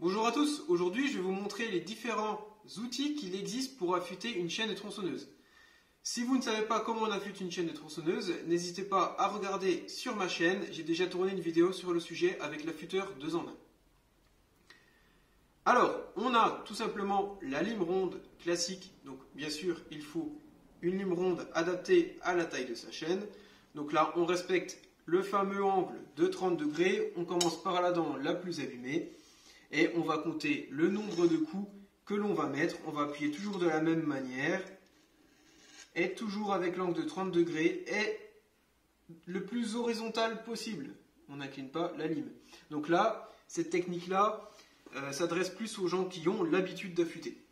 Bonjour à tous, aujourd'hui je vais vous montrer les différents outils qu'il existe pour affûter une chaîne de tronçonneuse. Si vous ne savez pas comment on affûte une chaîne de tronçonneuse, n'hésitez pas à regarder sur ma chaîne, j'ai déjà tourné une vidéo sur le sujet avec l'affûteur 2 en 1. Alors, on a tout simplement la lime ronde classique, donc bien sûr il faut une lime ronde adaptée à la taille de sa chaîne. Donc là on respecte le fameux angle de 30 degrés, on commence par la dent la plus abîmée. Et on va compter le nombre de coups que l'on va mettre. On va appuyer toujours de la même manière. Et toujours avec l'angle de 30 degrés. Et le plus horizontal possible. On n'incline pas la lime. Donc là, cette technique-là s'adresse plus aux gens qui ont l'habitude d'affûter.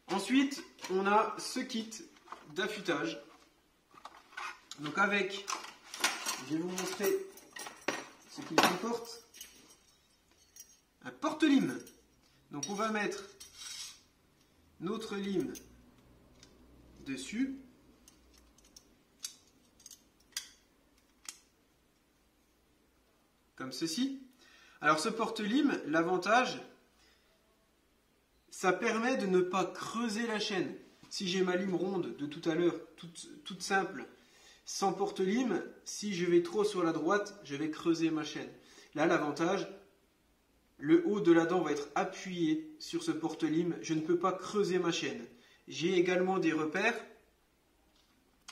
Ensuite, on a ce kit d'affûtage. Donc avec, je vais vous montrer ce qu'il comporte. Un porte-lime. Donc on va mettre notre lime dessus. Comme ceci. Alors ce porte-lime, l'avantage, ça permet de ne pas creuser la chaîne. Si j'ai ma lime ronde de tout à l'heure, toute simple, sans porte-lime, si je vais trop sur la droite, je vais creuser ma chaîne. Là, l'avantage, le haut de la dent va être appuyé sur ce porte-lime. Je ne peux pas creuser ma chaîne. J'ai également des repères.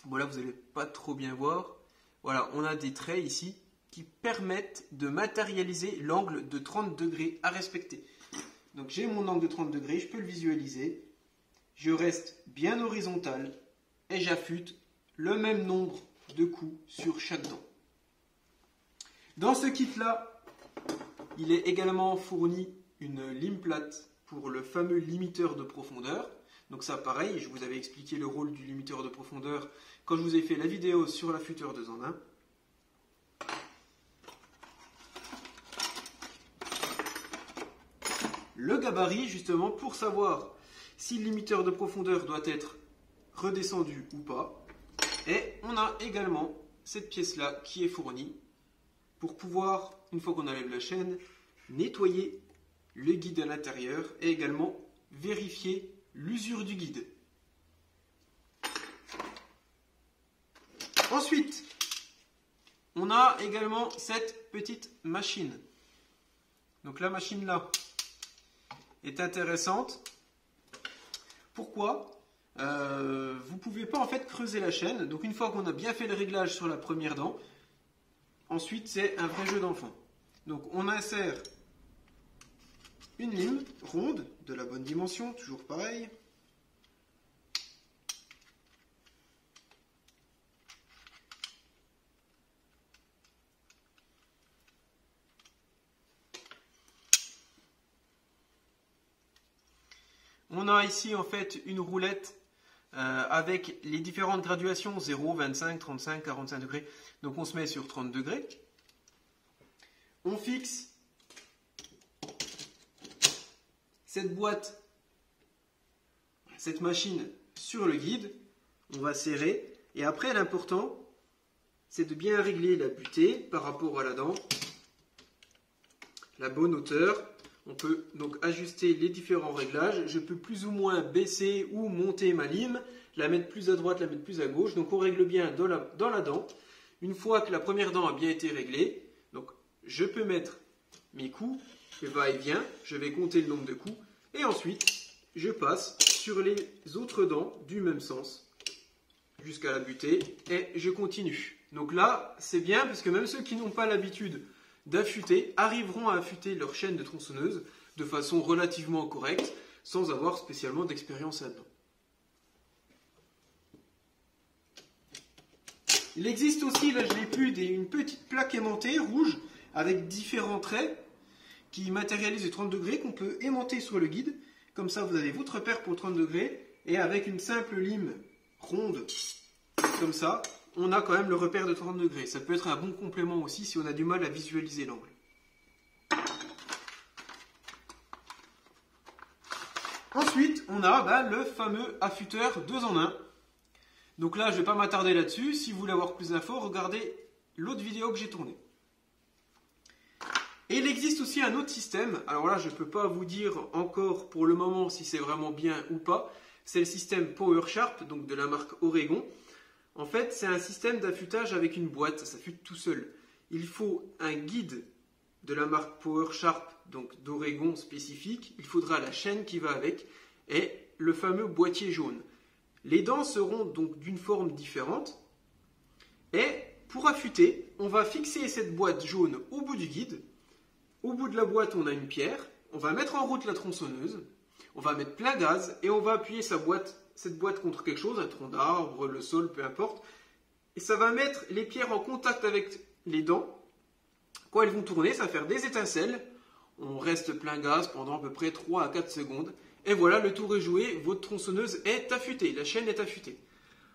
Bon là, vous n'allez pas trop bien voir. Voilà, on a des traits ici qui permettent de matérialiser l'angle de 30 degrés à respecter. Donc j'ai mon angle de 30 degrés, je peux le visualiser. Je reste bien horizontal et j'affûte le même nombre de coups sur chaque dent. Dans ce kit-là, il est également fourni une lime plate pour le fameux limiteur de profondeur. Donc ça pareil, je vous avais expliqué le rôle du limiteur de profondeur quand je vous ai fait la vidéo sur l'affûteur 2 en 1. Le gabarit justement pour savoir si le limiteur de profondeur doit être redescendu ou pas. Et on a également cette pièce-là qui est fournie pour pouvoir, une fois qu'on enlève la chaîne, nettoyer le guide à l'intérieur et également vérifier l'usure du guide. Ensuite, on a également cette petite machine. Donc la machine là est intéressante. Pourquoi ? Vous ne pouvez pas en fait creuser la chaîne. Donc une fois qu'on a bien fait le réglage sur la première dent, ensuite, c'est un vrai jeu d'enfant. Donc, on insère une lime ronde de la bonne dimension, toujours pareil. On a ici en fait une roulette avec les différentes graduations 0, 25, 35, 45 degrés. Donc on se met sur 30 degrés. On fixe cette boîte, cette machine sur le guide. On va serrer. Et après l'important, c'est de bien régler la butée par rapport à la dent. La bonne hauteur. On peut donc ajuster les différents réglages. Je peux plus ou moins baisser ou monter ma lime, la mettre plus à droite, la mettre plus à gauche. Donc on règle bien dans la dent. Une fois que la première dent a bien été réglée, donc je peux mettre mes coups, le va-et-vient, je vais compter le nombre de coups, et ensuite je passe sur les autres dents du même sens jusqu'à la butée et je continue. Donc là, c'est bien parce que même ceux qui n'ont pas l'habitude d'affûter arriveront à affûter leur chaîne de tronçonneuse de façon relativement correcte sans avoir spécialement d'expérience là-dedans. Il existe aussi, là je l'ai plus, une petite plaque aimantée rouge avec différents traits qui matérialisent les 30 degrés qu'on peut aimanter sur le guide. Comme ça vous avez votre repère pour 30 degrés et avec une simple lime ronde comme ça, on a quand même le repère de 30 degrés. Ça peut être un bon complément aussi si on a du mal à visualiser l'angle. Ensuite, on a le fameux affûteur 2 en 1. Donc là, je ne vais pas m'attarder là-dessus. Si vous voulez avoir plus d'infos, regardez l'autre vidéo que j'ai tournée. Et il existe aussi un autre système, alors là je ne peux pas vous dire encore pour le moment si c'est vraiment bien ou pas, c'est le système PowerSharp, donc de la marque Oregon. En fait c'est un système d'affûtage avec une boîte, ça s'affûte tout seul. Il faut un guide de la marque PowerSharp, donc d'Oregon spécifique, il faudra la chaîne qui va avec et le fameux boîtier jaune. Les dents seront donc d'une forme différente et pour affûter, on va fixer cette boîte jaune au bout du guide. Au bout de la boîte, on a une pierre, on va mettre en route la tronçonneuse, on va mettre plein gaz et on va appuyer cette boîte contre quelque chose, un tronc d'arbre, le sol, peu importe. Et ça va mettre les pierres en contact avec les dents. Quand elles vont tourner, ça va faire des étincelles. On reste plein gaz pendant à peu près 3 à 4 secondes. Et voilà, le tour est joué, votre tronçonneuse est affûtée, la chaîne est affûtée.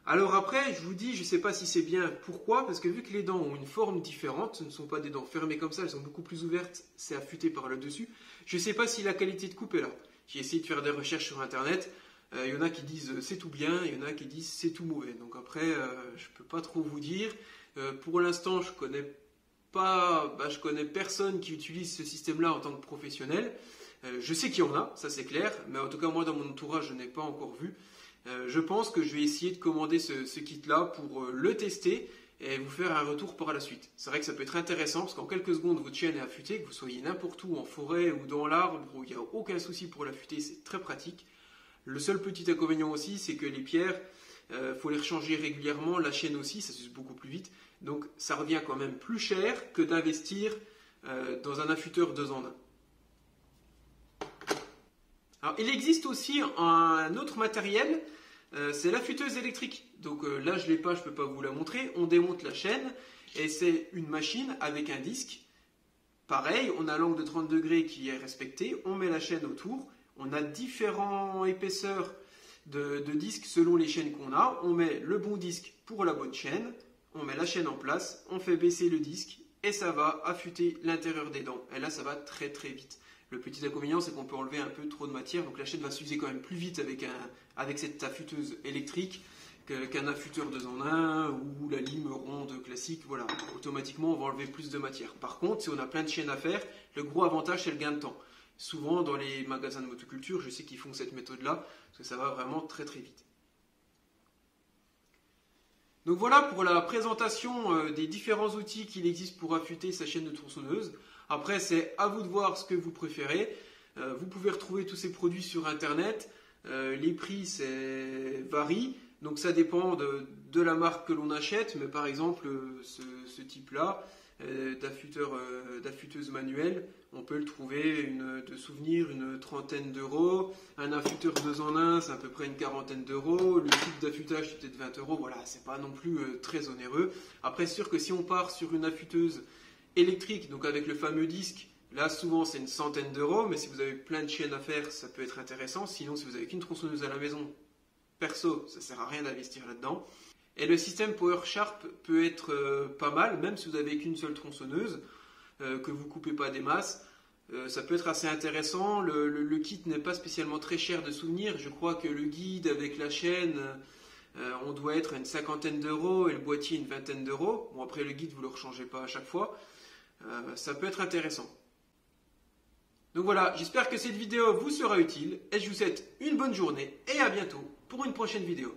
Alors après, je vous dis, je ne sais pas si c'est bien. Pourquoi? Parce que vu que les dents ont une forme différente, ce ne sont pas des dents fermées comme ça, elles sont beaucoup plus ouvertes, c'est affûté par le dessus. Je ne sais pas si la qualité de coupe est là. J'ai essayé de faire des recherches sur internet. Il y en a qui disent c'est tout bien, il y en a qui disent c'est tout mauvais. Donc après, je ne peux pas trop vous dire. Pour l'instant, je connais personne qui utilise ce système-là en tant que professionnel. Je sais qu'il y en a, ça c'est clair, mais en tout cas moi dans mon entourage, je n'ai pas encore vu. Je pense que je vais essayer de commander ce kit-là pour le tester et vous faire un retour par la suite. C'est vrai que ça peut être intéressant parce qu'en quelques secondes, votre chaîne est affûtée, que vous soyez n'importe où, en forêt ou dans l'arbre, où il n'y a aucun souci pour l'affûter, c'est très pratique. Le seul petit inconvénient aussi, c'est que les pierres, faut les rechanger régulièrement, la chaîne aussi, ça s'use beaucoup plus vite. Donc ça revient quand même plus cher que d'investir dans un affûteur 2 en 1. Alors, il existe aussi un autre matériel, c'est l'affûteuse électrique. Donc là, je ne l'ai pas, je ne peux pas vous la montrer. On démonte la chaîne et c'est une machine avec un disque. Pareil, on a l'angle de 30 degrés qui est respecté. On met la chaîne autour. On a différentes épaisseurs de disques selon les chaînes qu'on a. On met le bon disque pour la bonne chaîne. On met la chaîne en place. On fait baisser le disque et ça va affûter l'intérieur des dents. Et là, ça va très très vite. Le petit inconvénient, c'est qu'on peut enlever un peu trop de matière, donc la chaîne va s'user quand même plus vite avec cette affûteuse électrique qu'un affûteur 2 en 1 ou la lime ronde classique. Voilà, automatiquement, on va enlever plus de matière. Par contre, si on a plein de chaînes à faire, le gros avantage, c'est le gain de temps. Souvent, dans les magasins de motoculture, je sais qu'ils font cette méthode-là, parce que ça va vraiment très très vite. Donc voilà pour la présentation des différents outils qu'il existe pour affûter sa chaîne de tronçonneuse. Après, c'est à vous de voir ce que vous préférez. Vous pouvez retrouver tous ces produits sur Internet. Les prix varient, donc ça dépend de la marque que l'on achète. Mais par exemple, ce type-là d'affûteuse manuelle, on peut le trouver de souvenir une trentaine d'euros. Un affûteur 2 en 1, c'est à peu près une quarantaine d'euros. Le kit d'affûtage, c'est peut-être 20 euros. Voilà, c'est pas non plus très onéreux. Après, c'est sûr que si on part sur une affûteuse électrique, donc avec le fameux disque, là souvent c'est une centaine d'euros, mais si vous avez plein de chaînes à faire, ça peut être intéressant. Sinon, si vous avez qu'une tronçonneuse à la maison, perso, ça sert à rien d'investir là-dedans. Et le système PowerSharp peut être pas mal, même si vous avez qu'une seule tronçonneuse, que vous coupez pas des masses. Ça peut être assez intéressant. Le kit n'est pas spécialement très cher de souvenir. Je crois que le guide avec la chaîne, on doit être à une cinquantaine d'euros et le boîtier une vingtaine d'euros. Bon, après le guide, vous ne le rechangez pas à chaque fois. Ça peut être intéressant. Donc voilà, j'espère que cette vidéo vous sera utile et je vous souhaite une bonne journée et à bientôt pour une prochaine vidéo.